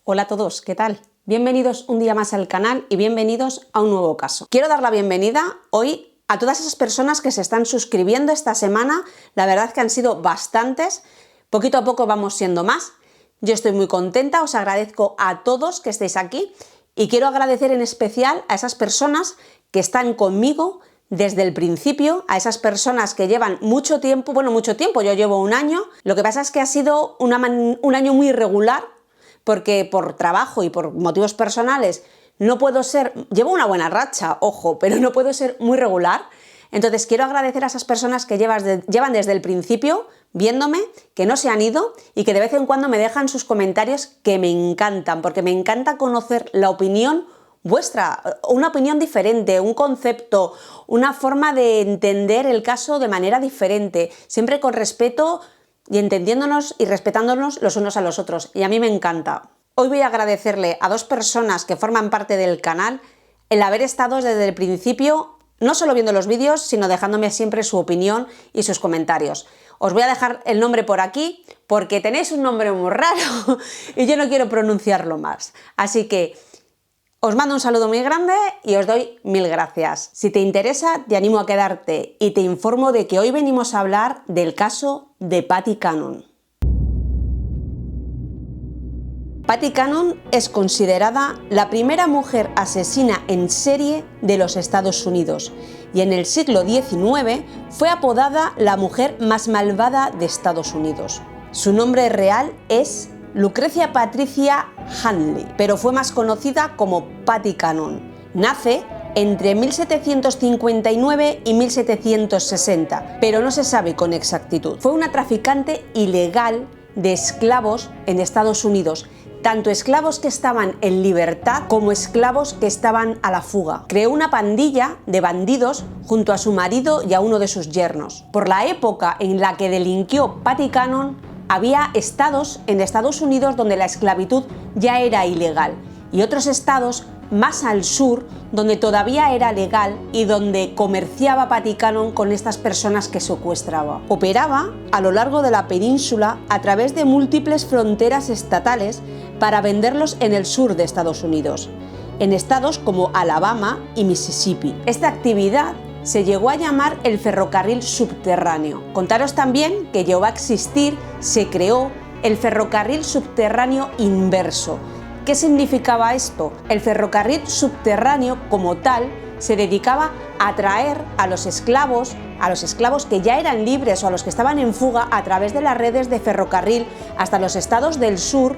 Hola a todos, ¿qué tal? Bienvenidos un día más al canal y bienvenidos a un nuevo caso. Quiero dar la bienvenida hoy a todas esas personas que se están suscribiendo esta semana. La verdad que han sido bastantes, poquito a poco vamos siendo más. Yo estoy muy contenta, os agradezco a todos que estéis aquí y quiero agradecer en especial a esas personas que están conmigo desde el principio, a esas personas que llevan mucho tiempo, yo llevo un año. Lo que pasa es que ha sido un año muy irregular, porque por trabajo y por motivos personales no puedo ser, llevo una buena racha, ojo, pero no puedo ser muy regular. Entonces quiero agradecer a esas personas que llevan desde el principio viéndome, que no se han ido y que de vez en cuando me dejan sus comentarios, que me encantan, porque me encanta conocer la opinión vuestra, una opinión diferente, un concepto, una forma de entender el caso de manera diferente, siempre con respeto y entendiéndonos y respetándonos los unos a los otros, y a mí me encanta. Hoy voy a agradecerle a dos personas que forman parte del canal el haber estado desde el principio, no solo viendo los vídeos, sino dejándome siempre su opinión y sus comentarios. Os voy a dejar el nombre por aquí porque tenéis un nombre muy raro y yo no quiero pronunciarlo más, así que os mando un saludo muy grande y os doy mil gracias. Si te interesa, te animo a quedarte y te informo de que hoy venimos a hablar del caso de Patty Cannon. Patty Cannon es considerada la primera mujer asesina en serie de los Estados Unidos y en el siglo XIX fue apodada la mujer más malvada de Estados Unidos. Su nombre real es Lucrecia Patricia Hanley, pero fue más conocida como Patty Cannon. Nace entre 1759 y 1760, pero no se sabe con exactitud. Fue una traficante ilegal de esclavos en Estados Unidos, tanto esclavos que estaban en libertad como esclavos que estaban a la fuga. Creó una pandilla de bandidos junto a su marido y a uno de sus yernos. Por la época en la que delinquió Patty Cannon, había estados en Estados Unidos donde la esclavitud ya era ilegal y otros estados más al sur donde todavía era legal y donde comerciaba Patty Cannon con estas personas que secuestraba. Operaba a lo largo de la península a través de múltiples fronteras estatales para venderlos en el sur de Estados Unidos, en estados como Alabama y Mississippi. Esta actividad se llegó a llamar el ferrocarril subterráneo. Contaros también que llegó a existir, se creó el ferrocarril subterráneo inverso. ¿Qué significaba esto? El ferrocarril subterráneo como tal se dedicaba a traer a los esclavos que ya eran libres o a los que estaban en fuga a través de las redes de ferrocarril hasta los estados del sur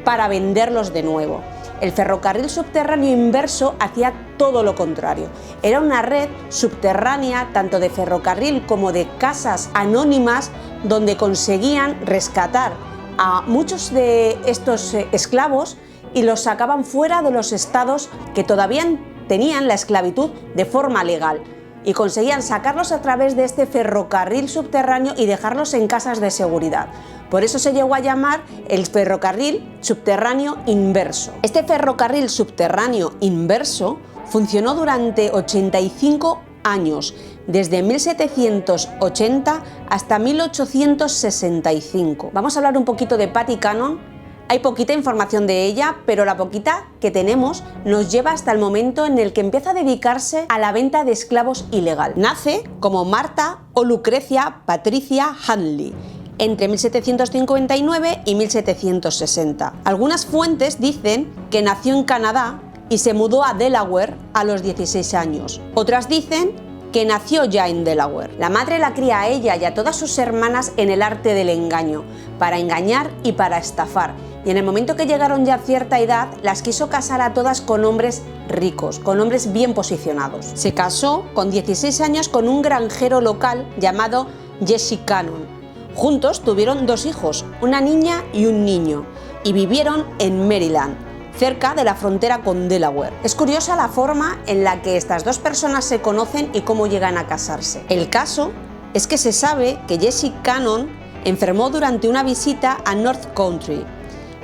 para venderlos de nuevo. El ferrocarril subterráneo inverso hacía todo lo contrario. Era una red subterránea tanto de ferrocarril como de casas anónimas donde conseguían rescatar a muchos de estos esclavos y los sacaban fuera de los estados que todavía tenían la esclavitud de forma legal. Y conseguían sacarlos a través de este ferrocarril subterráneo y dejarlos en casas de seguridad. Por eso se llegó a llamar el ferrocarril subterráneo inverso. Este ferrocarril subterráneo inverso funcionó durante 85 años, desde 1780 hasta 1865. Vamos a hablar un poquito de Patty Cannon. Hay poquita información de ella, pero la poquita que tenemos nos lleva hasta el momento en el que empieza a dedicarse a la venta de esclavos ilegal. Nace como Martha o Lucrecia Patricia Hanley entre 1759 y 1760. Algunas fuentes dicen que nació en Canadá y se mudó a Delaware a los 16 años. Otras dicen que nació ya en Delaware. La madre la cría a ella y a todas sus hermanas en el arte del engaño, para engañar y para estafar. Y en el momento que llegaron ya a cierta edad, las quiso casar a todas con hombres ricos, con hombres bien posicionados. Se casó con 16 años con un granjero local llamado Jesse Cannon. Juntos tuvieron dos hijos, una niña y un niño, y vivieron en Maryland, cerca de la frontera con Delaware. Es curiosa la forma en la que estas dos personas se conocen y cómo llegan a casarse. El caso es que se sabe que Jesse Cannon enfermó durante una visita a North Country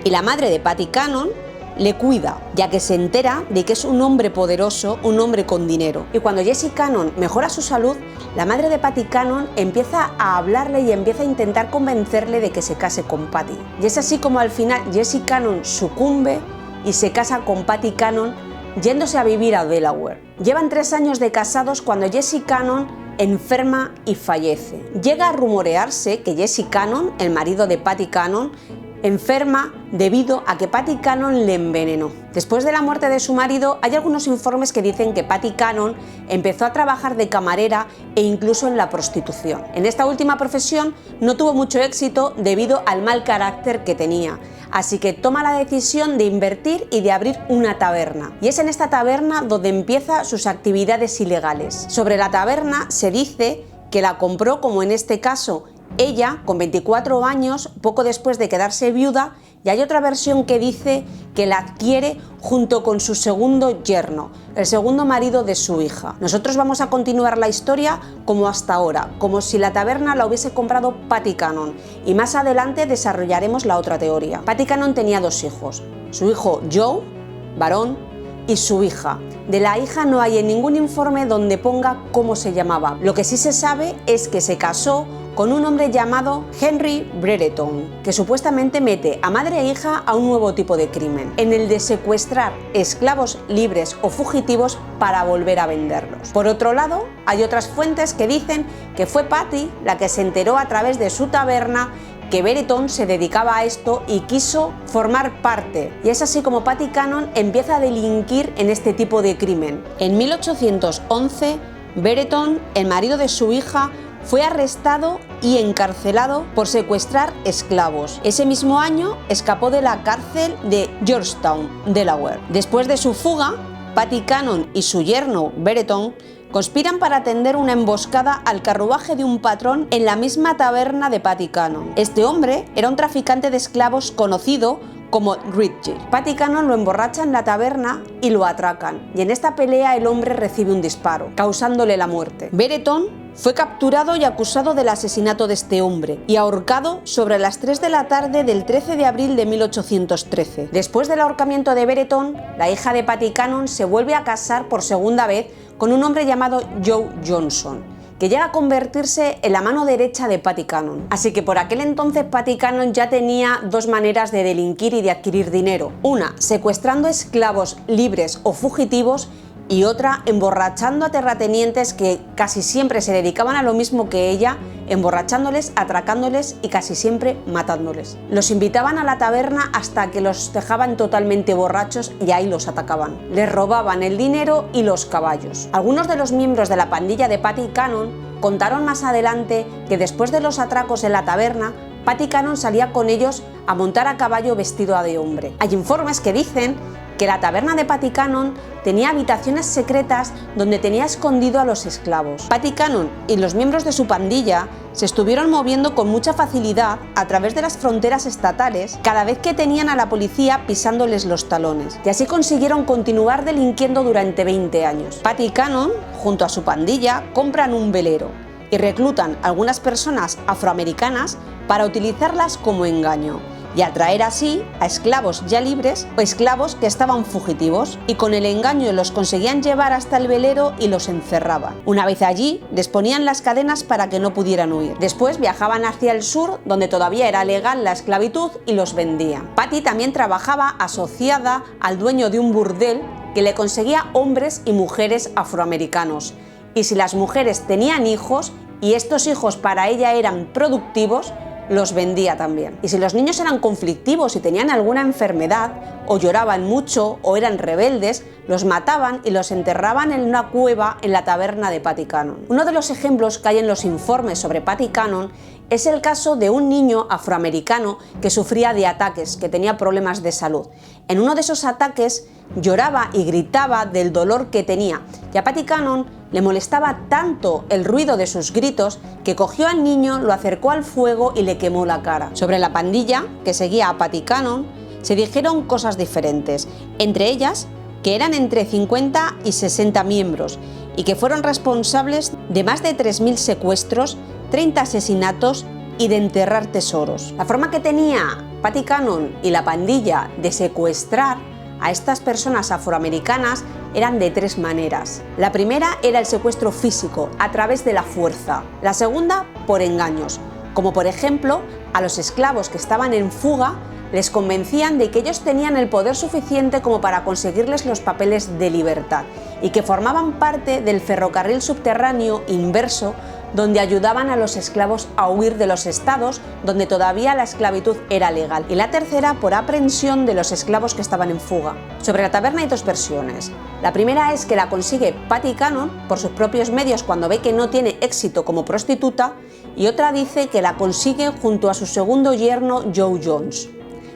y la madre de Patty Cannon le cuida, ya que se entera de que es un hombre poderoso, un hombre con dinero. Y cuando Jesse Cannon mejora su salud, la madre de Patty Cannon empieza a hablarle y empieza a intentar convencerle de que se case con Patty. Y es así como al final Jesse Cannon sucumbe y se casa con Patty Cannon, yéndose a vivir a Delaware. Llevan 3 años de casados cuando Jesse Cannon enferma y fallece. Llega a rumorearse que Jesse Cannon, el marido de Patty Cannon, enferma debido a que Patty Cannon le envenenó. Después de la muerte de su marido, hay algunos informes que dicen que Patty Cannon empezó a trabajar de camarera e incluso en la prostitución. En esta última profesión no tuvo mucho éxito debido al mal carácter que tenía, así que toma la decisión de invertir y de abrir una taberna. Y es en esta taberna donde empieza sus actividades ilegales. Sobre la taberna se dice que la compró, como en este caso, ella, con 24 años, poco después de quedarse viuda, y hay otra versión que dice que la adquiere junto con su segundo yerno, el segundo marido de su hija. Nosotros vamos a continuar la historia como hasta ahora, como si la taberna la hubiese comprado Patty Cannon, y más adelante desarrollaremos la otra teoría. Patty Cannon tenía 2 hijos, su hijo Joe, varón, y su hija. De la hija no hay en ningún informe donde ponga cómo se llamaba. Lo que sí se sabe es que se casó con un hombre llamado Henry Brereton, que supuestamente mete a madre e hija a un nuevo tipo de crimen, en el de secuestrar esclavos libres o fugitivos para volver a venderlos. Por otro lado, hay otras fuentes que dicen que fue Patty la que se enteró a través de su taberna que Brereton se dedicaba a esto y quiso formar parte. Y es así como Patty Cannon empieza a delinquir en este tipo de crimen. En 1811, Brereton, el marido de su hija, fue arrestado y encarcelado por secuestrar esclavos. Ese mismo año escapó de la cárcel de Georgetown, Delaware. Después de su fuga, Patty Cannon y su yerno Brereton conspiran para tender una emboscada al carruaje de un patrón en la misma taberna de Patty Cannon. Este hombre era un traficante de esclavos conocido como Ritchie. Patty Cannon lo emborracha en la taberna y lo atracan, y en esta pelea el hombre recibe un disparo, causándole la muerte. Brereton fue capturado y acusado del asesinato de este hombre y ahorcado sobre las 3 de la tarde del 13 de abril de 1813. Después del ahorcamiento de Brereton, la hija de Patty Cannon se vuelve a casar por segunda vez con un hombre llamado Joe Johnson, que llega a convertirse en la mano derecha de Patty Cannon. Así que por aquel entonces Patty Cannon ya tenía 2 maneras de delinquir y de adquirir dinero. Una, secuestrando esclavos libres o fugitivos, y otra, emborrachando a terratenientes que casi siempre se dedicaban a lo mismo que ella, emborrachándoles, atracándoles y casi siempre matándoles. Los invitaban a la taberna hasta que los dejaban totalmente borrachos y ahí los atacaban. Les robaban el dinero y los caballos. Algunos de los miembros de la pandilla de Patty Cannon contaron más adelante que después de los atracos en la taberna, Patty Cannon salía con ellos a montar a caballo vestido de hombre. Hay informes que dicen que la taberna de Patty Cannon tenía habitaciones secretas donde tenía escondido a los esclavos. Patty Cannon y los miembros de su pandilla se estuvieron moviendo con mucha facilidad a través de las fronteras estatales cada vez que tenían a la policía pisándoles los talones, y así consiguieron continuar delinquiendo durante 20 años. Patty Cannon, junto a su pandilla, compran un velero y reclutan a algunas personas afroamericanas para utilizarlas como engaño y atraer así a esclavos ya libres o esclavos que estaban fugitivos, y con el engaño los conseguían llevar hasta el velero y los encerraban. Una vez allí, les ponían las cadenas para que no pudieran huir. Después viajaban hacia el sur, donde todavía era legal la esclavitud, y los vendían. Patty también trabajaba asociada al dueño de un burdel que le conseguía hombres y mujeres afroamericanos, y si las mujeres tenían hijos y estos hijos para ella eran productivos, los vendía también. Y si los niños eran conflictivos y tenían alguna enfermedad, o lloraban mucho, o eran rebeldes, los mataban y los enterraban en una cueva en la taberna de Patty Cannon. Uno de los ejemplos que hay en los informes sobre Patty Cannon es el caso de un niño afroamericano que sufría de ataques, que tenía problemas de salud. En uno de esos ataques lloraba y gritaba del dolor que tenía, y a Patty Cannon le molestaba tanto el ruido de sus gritos que cogió al niño, lo acercó al fuego y le quemó la cara. Sobre la pandilla que seguía a Patty Cannon se dijeron cosas diferentes, entre ellas que eran entre 50 y 60 miembros y que fueron responsables de más de 3.000 secuestros, 30 asesinatos y de enterrar tesoros. La forma que tenía Patty Cannon y la pandilla de secuestrar a estas personas afroamericanas eran de 3 maneras. La primera era el secuestro físico, a través de la fuerza. La segunda, por engaños, como por ejemplo, a los esclavos que estaban en fuga les convencían de que ellos tenían el poder suficiente como para conseguirles los papeles de libertad y que formaban parte del ferrocarril subterráneo inverso donde ayudaban a los esclavos a huir de los estados donde todavía la esclavitud era legal. Y la tercera, por aprehensión de los esclavos que estaban en fuga. Sobre la taberna hay 2 versiones. La primera es que la consigue Patty Cannon por sus propios medios cuando ve que no tiene éxito como prostituta, y otra dice que la consigue junto a su segundo yerno Joe Jones.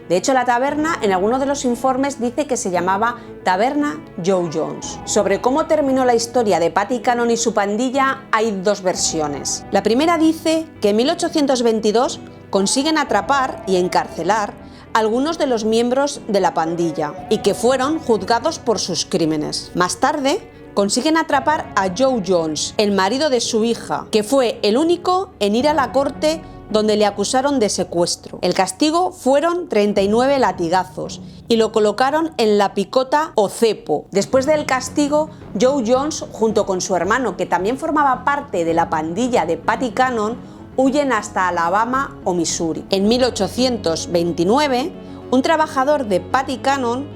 De hecho, la taberna en algunos de los informes dice que se llamaba Taberna Joe Jones. Sobre cómo terminó la historia de Patty Cannon y su pandilla hay 2 versiones. La primera dice que en 1822 consiguen atrapar y encarcelar a algunos de los miembros de la pandilla y que fueron juzgados por sus crímenes. Más tarde, consiguen atrapar a Joe Jones, el marido de su hija, que fue el único en ir a la corte donde le acusaron de secuestro. El castigo fueron 39 latigazos y lo colocaron en la picota o cepo. Después del castigo, Joe Jones, junto con su hermano, que también formaba parte de la pandilla de Patty Cannon, huyen hasta Alabama o Missouri. En 1829, un trabajador de Patty Cannon,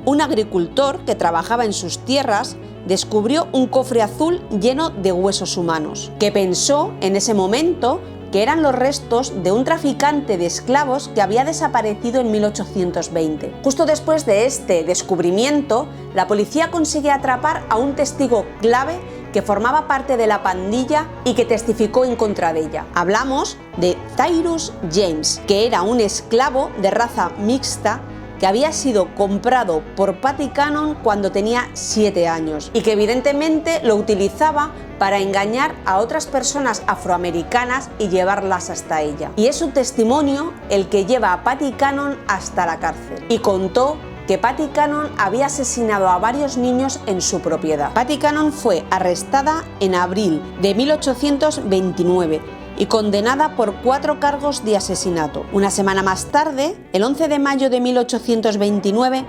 un agricultor que trabajaba en sus tierras, descubrió un cofre azul lleno de huesos humanos, que pensó en ese momento que eran los restos de un traficante de esclavos que había desaparecido en 1820. Justo después de este descubrimiento, la policía consigue atrapar a un testigo clave que formaba parte de la pandilla y que testificó en contra de ella. Hablamos de Tyrus James, que era un esclavo de raza mixta que había sido comprado por Patty Cannon cuando tenía 7 años y que evidentemente lo utilizaba para engañar a otras personas afroamericanas y llevarlas hasta ella. Y es su testimonio el que lleva a Patty Cannon hasta la cárcel. Y contó que Patty Cannon había asesinado a varios niños en su propiedad. Patty Cannon fue arrestada en abril de 1829 y condenada por 4 cargos de asesinato. Una semana más tarde, el 11 de mayo de 1829,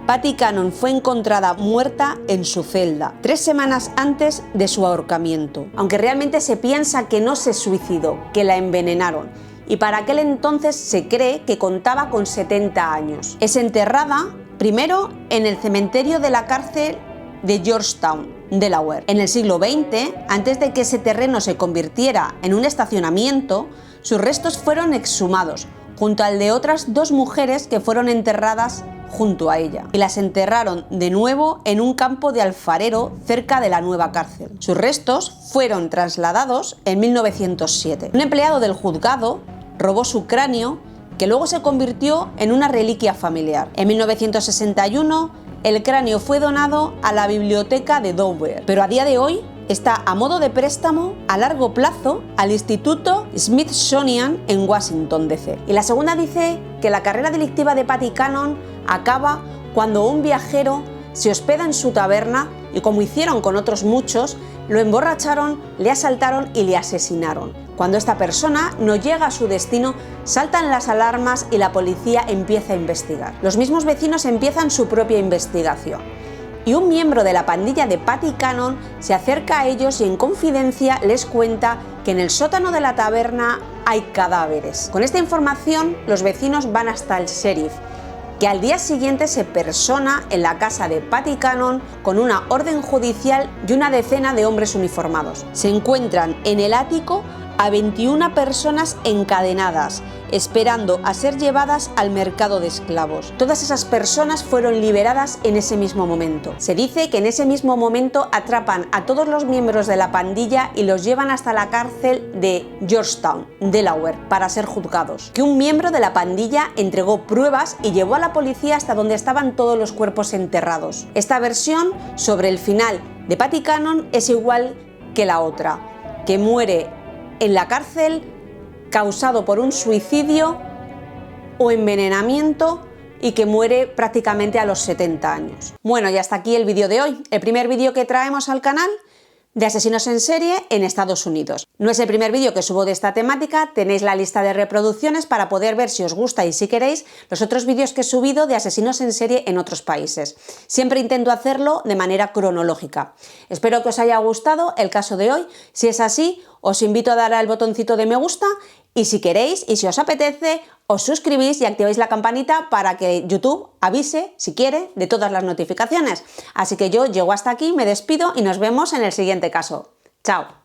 Patty Cannon fue encontrada muerta en su celda, 3 semanas antes de su ahorcamiento, aunque realmente se piensa que no se suicidó, que la envenenaron, y para aquel entonces se cree que contaba con 70 años. Es enterrada primero en el cementerio de la cárcel de Georgetown, Delaware. En el siglo XX, antes de que ese terreno se convirtiera en un estacionamiento, sus restos fueron exhumados, junto al de otras 2 mujeres que fueron enterradas junto a ella, y las enterraron de nuevo en un campo de alfarero cerca de la nueva cárcel. Sus restos fueron trasladados en 1907. Un empleado del juzgado robó su cráneo, que luego se convirtió en una reliquia familiar. En 1961, el cráneo fue donado a la biblioteca de Dover, pero a día de hoy está a modo de préstamo a largo plazo al Instituto Smithsonian en Washington, D.C. Y la segunda dice que la carrera delictiva de Patty Cannon acaba cuando un viajero se hospeda en su taberna y, como hicieron con otros muchos, lo emborracharon, le asaltaron y le asesinaron. Cuando esta persona no llega a su destino, saltan las alarmas y la policía empieza a investigar. Los mismos vecinos empiezan su propia investigación. Y un miembro de la pandilla de Patty Cannon se acerca a ellos y en confidencia les cuenta que en el sótano de la taberna hay cadáveres. Con esta información, los vecinos van hasta el sheriff, que al día siguiente se persona en la casa de Patty Cannon con una orden judicial y una decena de hombres uniformados. Se encuentran en el ático a 21 personas encadenadas, esperando a ser llevadas al mercado de esclavos. Todas esas personas fueron liberadas en ese mismo momento. Se dice que en ese mismo momento atrapan a todos los miembros de la pandilla y los llevan hasta la cárcel de Georgetown, Delaware, para ser juzgados. Que un miembro de la pandilla entregó pruebas y llevó a la policía hasta donde estaban todos los cuerpos enterrados. Esta versión sobre el final de Patty Cannon es igual que la otra, que muere en la cárcel causado por un suicidio o envenenamiento y que muere prácticamente a los 70 años. Bueno, y hasta aquí el vídeo de hoy, el primer vídeo que traemos al canal. de asesinos en serie en Estados Unidos. No es el primer vídeo que subo de esta temática, tenéis la lista de reproducciones para poder ver si os gusta y si queréis los otros vídeos que he subido de asesinos en serie en otros países. Siempre intento hacerlo de manera cronológica. Espero que os haya gustado el caso de hoy. Si es así, os invito a dar al botoncito de me gusta y si queréis y si os apetece, os suscribís y activáis la campanita para que YouTube avise, si quiere, de todas las notificaciones. Así que yo llego hasta aquí, me despido y nos vemos en el siguiente caso. ¡Chao!